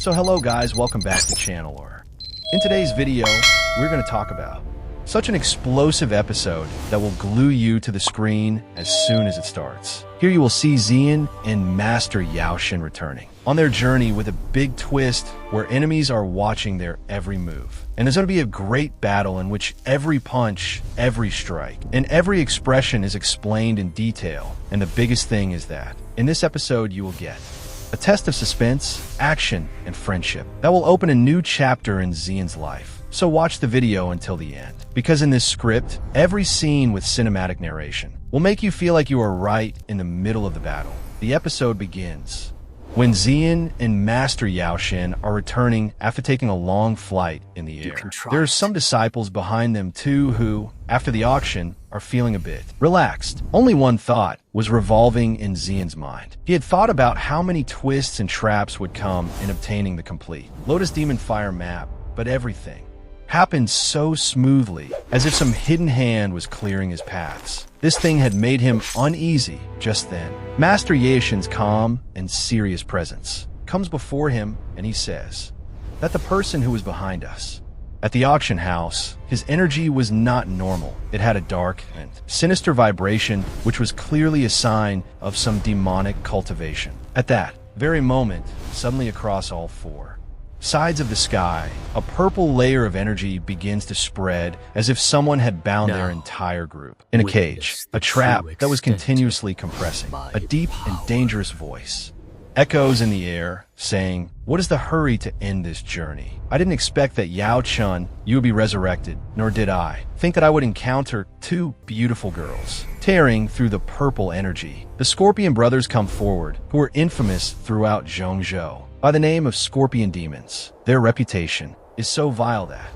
So hello guys, welcome back to Channel Lore. In today's video, we're going to talk about such an explosive episode that will glue you to the screen as soon as it starts. Here you will see Jian and Master Yashan returning on their journey with a big twist where enemies are watching their every move. And there's going to be a great battle in which every punch, every strike, and every expression is explained in detail. And the biggest thing is that in this episode you will get a test of suspense, action, and friendship that will open a new chapter in Jian's life. So watch the video until the end, because in this script, every scene with cinematic narration will make you feel like you are right in the middle of the battle. The episode begins when Jian and Master Yashan are returning after taking a long flight in the air. There are some disciples behind them too who, after the auction, are feeling a bit relaxed. Only one thought was revolving in Jian's mind. He had thought about how many twists and traps would come in obtaining the complete Lotus Demon Fire map, but everything happened so smoothly, as if some hidden hand was clearing his paths. This thing had made him uneasy just then. Master Yashan's calm and serious presence comes before him, and he says that the person who was behind us at the auction house, his energy was not normal. It had a dark and sinister vibration, which was clearly a sign of some demonic cultivation. At that very moment, suddenly across all four sides of the sky, a purple layer of energy begins to spread as if someone had bound their entire group in a cage, a trap that was continuously compressing. A deep and dangerous voice echoes in the air, saying, "What is the hurry to end this journey? I didn't expect that Yao Chun, you would be resurrected, nor did I think that I would encounter two beautiful girls." Tearing through the purple energy, the Scorpion brothers come forward, who are infamous throughout Zhongzhou by the name of Scorpion Demons. Their reputation is so vile that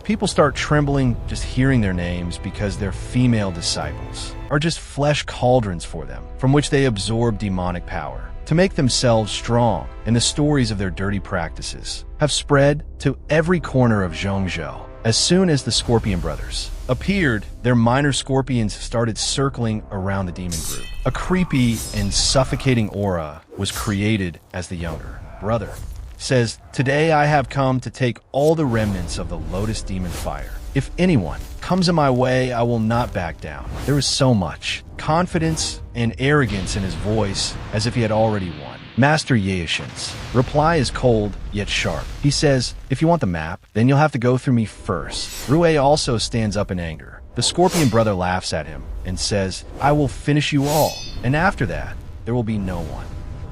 people start trembling just hearing their names, because their female disciples are just flesh cauldrons for them, from which they absorb demonic power to make themselves strong, and the stories of their dirty practices have spread to every corner of Zhongzhou. As soon as the Scorpion brothers appeared, their minor scorpions started circling around the demon group. A creepy and suffocating aura was created as the younger brother says, "Today I have come to take all the remnants of the Lotus Demon Fire. If anyone comes in my way, I will not back down." There was so much confidence and arrogance in his voice, as if he had already won. Master Yashan's reply is cold yet sharp. He says, "If you want the map, then you'll have to go through me first." Rui also stands up in anger. The Scorpion brother laughs at him and says, "I will finish you all, and after that, there will be no one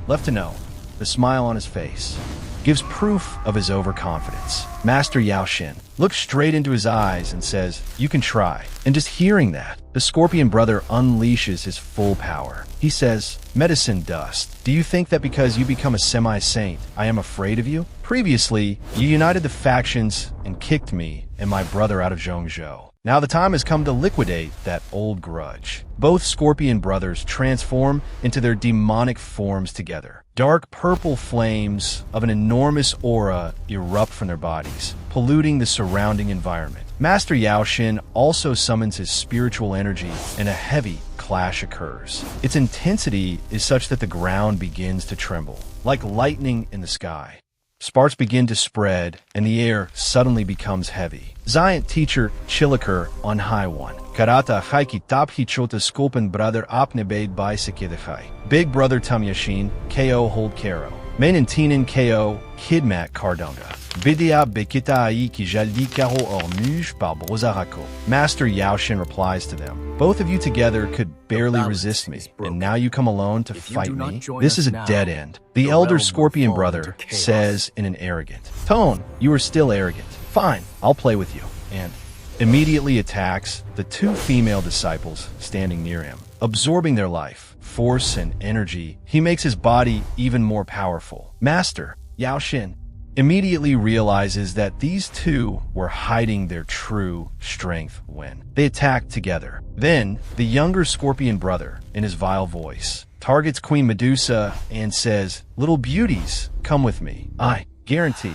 left to know." The smile on his face gives proof of his overconfidence. Master Yashan looks straight into his eyes and says, "You can try." And just hearing that, the Scorpion brother unleashes his full power. He says, "Medicine dust, do you think that because you become a semi-saint, I am afraid of you? Previously, you united the factions and kicked me and my brother out of Zhongzhou. Now the time has come to liquidate that old grudge." Both Scorpion brothers transform into their demonic forms together. Dark purple flames of an enormous aura erupt from their bodies, polluting the surrounding environment. Master Yashan also summons his spiritual energy, and a heavy clash occurs. Its intensity is such that the ground begins to tremble, like lightning in the sky. Sparks begin to spread, and the air suddenly becomes heavy. Giant teacher Chiliker on high one. Karata haiki taphi chota skulpen brother apnebaid by sekidachai. Big brother Tamyashin, KO hold Karo. Menintinin KO, Kidmat Cardonga. Vidya bekita ai ki jaldi karo ormuge par brozarako. Master Yashan replies to them, "Both of you together could barely resist me, and now you come alone to fight me? This is a dead end." The elder Scorpion brother says in an arrogant tone, "You are still arrogant. Fine, I'll play with you," and immediately attacks the two female disciples standing near him, absorbing their life, force, and energy. He makes his body even more powerful. Master Yashan immediately realizes that these two were hiding their true strength when they attacked together. Then, the younger Scorpion brother, in his vile voice, targets Queen Medusa and says, "Little beauties, come with me. I guarantee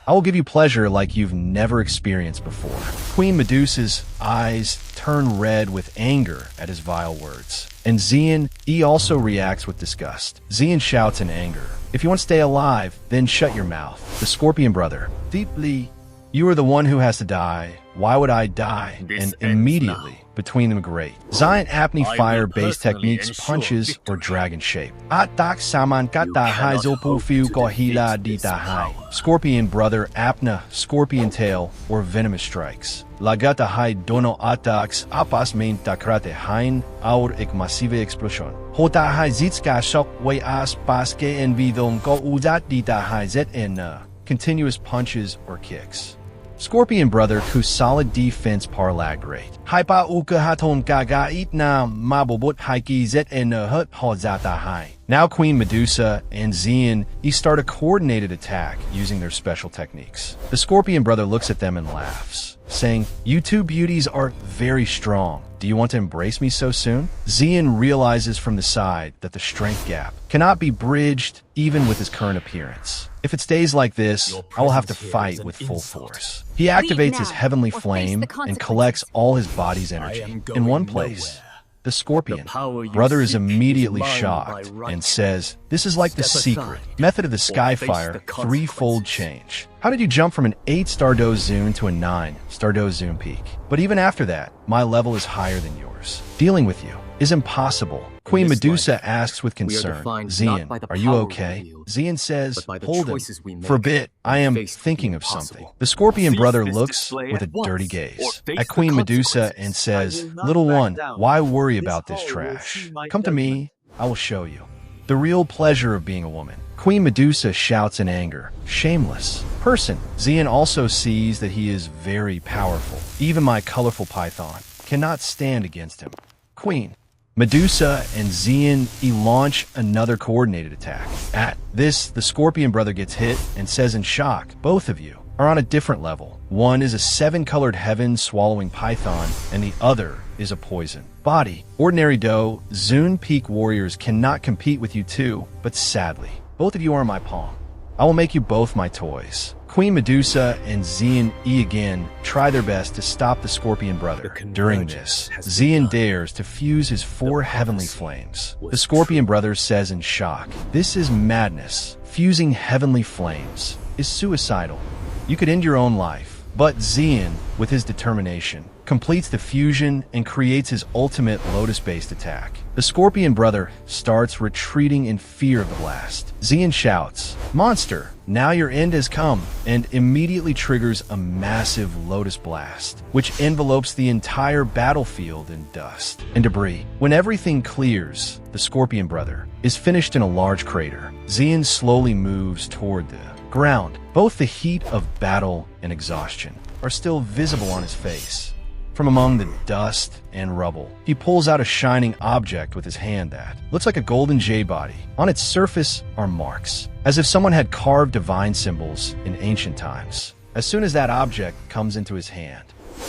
I will give you pleasure like you've never experienced before." Queen Medusa's eyes turn red with anger at his vile words, and Jian also reacts with disgust. Jian shouts in anger, If you want to stay alive, then shut your mouth. The Scorpion Brother. Deeply, you are the one who has to die. Why would I die? And immediately, between them great. Giant apnea fire based techniques, punches, or dragon shape. Atak saman kata hai zopufiu ko hila dita hai. Scorpion Brother, apna, scorpion tail, or venomous strikes. Lagata hai dono attacks apas main takrate hain aur ek massive explosion. Hota hai zitska shock way as paske en vidon ko uzat dita hai zet en continuous punches or kicks. Scorpion Brother, whose solid defense parlag rate. Haipa uka haton gaga itna mabobot haiki zet en hut hozata hai. Now Queen Medusa and Jian start a coordinated attack using their special techniques. The Scorpion Brother looks at them and laughs, saying, "You two beauties are very strong. Do you want to embrace me so soon?" Jian realizes from the side that the strength gap cannot be bridged even with his current appearance. If it stays like this, I will have to fight with full force. He activates his heavenly flame and collects all his body's energy in one place. The Scorpion Brother is immediately shocked and says, "This is like the secret method of the Skyfire threefold change. How did you jump from an 8-star Daushang to a 9-star Daushang peak? But even after that, my level is higher than yours. Dealing with you is impossible." Queen Medusa asks with concern, "Jian, are you okay?" Jian says, "Hold him. For a bit, I am thinking of something." The Scorpion Brother looks with a dirty gaze at Queen Medusa and says, "Little one, why worry about this trash? Come to me, I will show you the real pleasure of being a woman." Queen Medusa shouts in anger, "Shameless person." Jian also sees that he is very powerful. Even my colorful python cannot stand against him. Queen Medusa and Jian launch another coordinated attack. At this, the Scorpion Brother gets hit and says in shock, "Both of you are on a different level. One is a 7-colored heaven swallowing python, and the other is a poison body. Ordinary Daushang peak warriors cannot compete with you two, but sadly, both of you are in my palm. I will make you both my toys." Queen Medusa and Jian again try their best to stop the Scorpion Brother. During this, Jian dares to fuse his 4 heavenly flames. The Scorpion Brother says in shock, "This is madness. Fusing heavenly flames is suicidal. You could end your own life." But Jian, with his determination, completes the fusion and creates his ultimate lotus-based attack. The Scorpion Brother starts retreating in fear of the blast. Jian shouts, "Monster, now your end has come," and immediately triggers a massive lotus blast, which envelopes the entire battlefield in dust and debris. When everything clears, the Scorpion Brother is finished in a large crater. Jian slowly moves toward the ground. Both the heat of battle and exhaustion are still visible on his face. From among the dust and rubble, he pulls out a shining object with his hand that looks like a golden jade body. On its surface are marks, as if someone had carved divine symbols in ancient times. As soon as that object comes into his hand,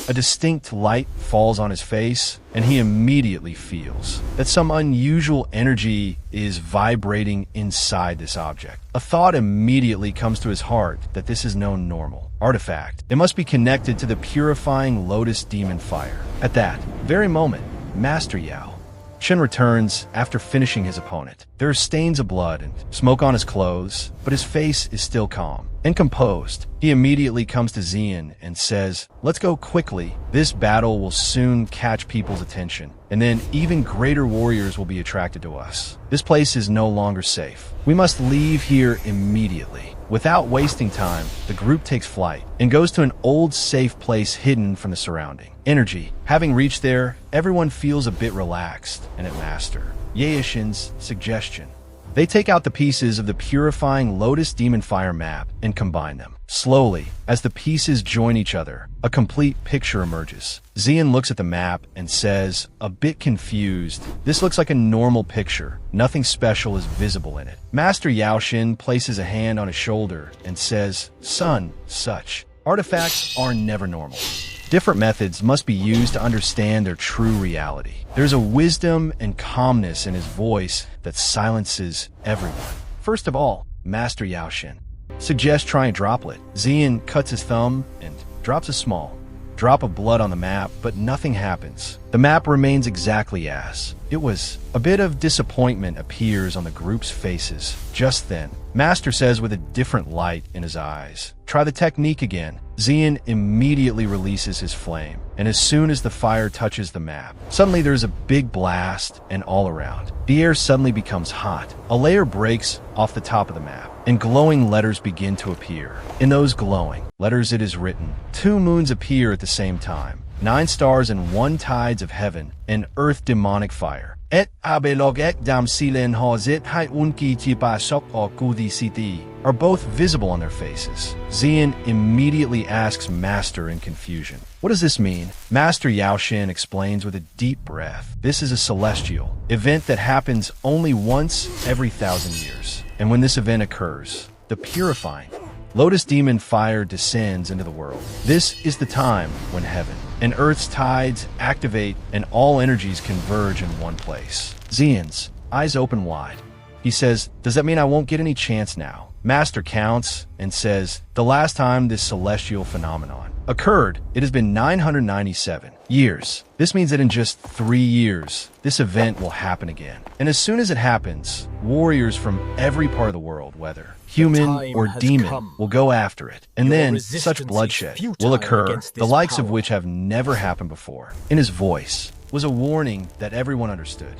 a distinct light falls on his face, and he immediately feels that some unusual energy is vibrating inside this object. A thought immediately comes to his heart that this is no normal artifact. It must be connected to the purifying lotus demon fire. At that very moment, Master Yashan returns after finishing his opponent. There are stains of blood and smoke on his clothes, but his face is still calm and composed. He immediately comes to Jian and says, "Let's go quickly. This battle will soon catch people's attention, and then even greater warriors will be attracted to us. This place is no longer safe. We must leave here immediately." Without wasting time, the group takes flight and goes to an old safe place hidden from the surrounding energy. Having reached there, everyone feels a bit relaxed, and at Master Yashan's suggestion, they take out the pieces of the purifying Lotus Demon Fire map and combine them. Slowly, as the pieces join each other, a complete picture emerges. Jian looks at the map and says, a bit confused, "This looks like a normal picture. Nothing special is visible in it." Master Yashan places a hand on his shoulder and says, "Son, such artifacts are never normal. Different methods must be used to understand their true reality." There's a wisdom and calmness in his voice that silences everyone. First of all, Master Yashan suggests trying a droplet. Jian cuts his thumb and drops a small drop of blood on the map, but nothing happens. The map remains exactly as it was. A bit of disappointment appears on the group's faces. Just then, Master says with a different light in his eyes, "Try the technique again." Jian immediately releases his flame, and as soon as the fire touches the map, suddenly there's a big blast, and all around, the air suddenly becomes hot. A layer breaks off the top of the map, and glowing letters begin to appear. In those glowing letters it is written, 2 moons appear at the same time, 9 stars and 1 tides of heaven, and earth demonic fire. Et abelog ek dam silen hazit hai unki chipasok o kudi city are both visible on their faces. Jian immediately asks Master in confusion, "What does this mean?" Master Yashan explains with a deep breath, "This is a celestial event that happens only once every 1,000 years. And when this event occurs, the purifying Lotus demon fire descends into the world. This is the time when heaven and earth's tides activate and all energies converge in one place." Jian's eyes open wide. He says, "Does that mean I won't get any chance now?" Master counts and says, "The last time this celestial phenomenon occurred, it has been 997 years. This means that in just 3 years, this event will happen again. And as soon as it happens, warriors from every part of the world, whether human or demon, will go after it. And then such bloodshed will occur, the likes of which have never happened before." In his voice was a warning that everyone understood.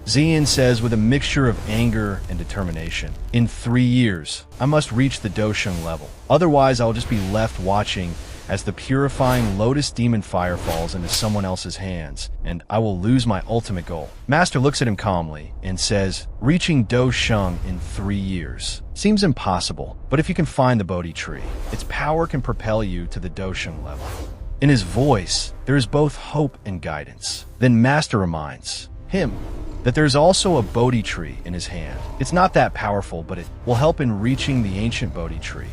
Jian says with a mixture of anger and determination, "In 3 years, I must reach the Daushang level. Otherwise, I'll just be left watching as the purifying Lotus demon fire falls into someone else's hands, and I will lose my ultimate goal." Master looks at him calmly and says, "Reaching Daushang in 3 years seems impossible, but if you can find the Bodhi tree, its power can propel you to the Daushang level." In his voice, there is both hope and guidance. Then Master reminds him that there's also a Bodhi tree in his hand. It's not that powerful, but it will help in reaching the ancient Bodhi tree.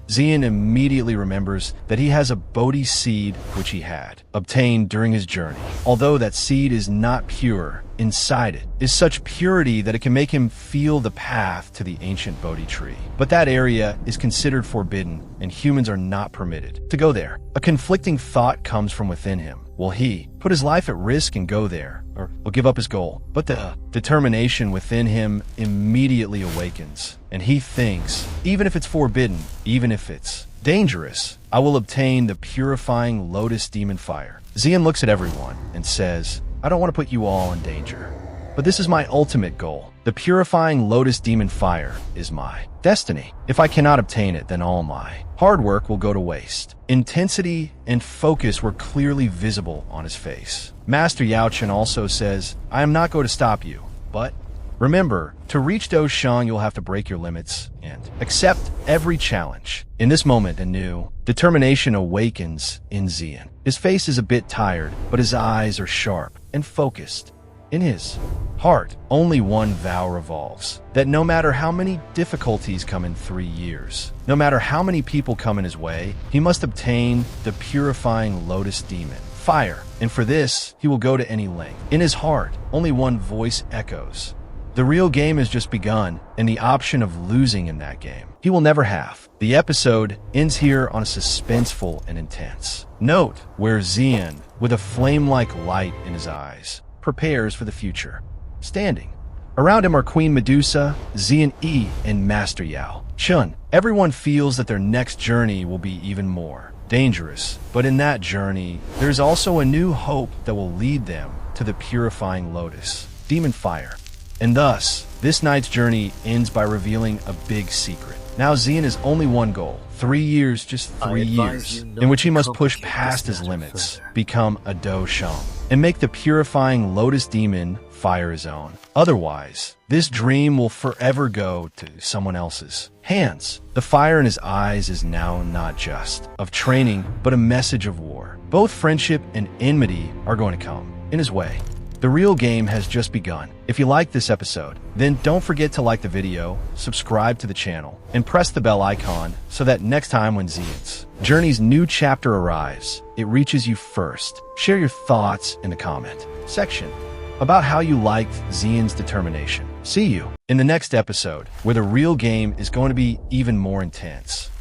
Jian immediately remembers that he has a Bodhi seed which he had obtained during his journey. Although that seed is not pure, inside it is such purity that it can make him feel the path to the ancient Bodhi tree. But that area is considered forbidden, and humans are not permitted to go there. A conflicting thought comes from within him. Will he put his life at risk and go there, or will give up his goal? But the determination within him immediately awakens, and he thinks, even if it's forbidden, even if it's dangerous, I will obtain the purifying Lotus demon fire. Jian looks at everyone and says, "I don't want to put you all in danger, but this is my ultimate goal. The purifying Lotus demon fire is my destiny. If I cannot obtain it, then all my hard work will go to waste." Intensity and focus were clearly visible on his face. Master Yashan also says, "I am not going to stop you, but remember, to reach Daushang, you'll have to break your limits and accept every challenge." In this moment, a new determination awakens in Jian. His face is a bit tired, but his eyes are sharp and focused. In his heart, only one vow revolves, that no matter how many difficulties come in 3 years, no matter how many people come in his way, he must obtain the purifying Lotus demon fire, and for this, he will go to any length. In his heart, only one voice echoes. The real game has just begun, and the option of losing in that game, he will never have. The episode ends here on a suspenseful and intense note, where Jian, with a flame-like light in his eyes, prepares for the future. Standing around him are Queen Medusa, Jian E, and Master Yao Chun. Everyone feels that their next journey will be even more dangerous, but in that journey, there's also a new hope that will lead them to the purifying Lotus demon fire. And thus, this night's journey ends by revealing a big secret. Now Jian has only one goal. 3 years, just 3 years, in which he must push past his limits, become a Daushang, and make the purifying Lotus demon fire his own. Otherwise, this dream will forever go to someone else's hands. The fire in his eyes is now not just of training, but a message of war. Both friendship and enmity are going to come in his way. The real game has just begun. If you liked this episode, then don't forget to like the video, subscribe to the channel, and press the bell icon so that next time when Jian's journey's new chapter arrives, it reaches you first. Share your thoughts in the comment section about how you liked Jian's determination. See you in the next episode, where the real game is going to be even more intense.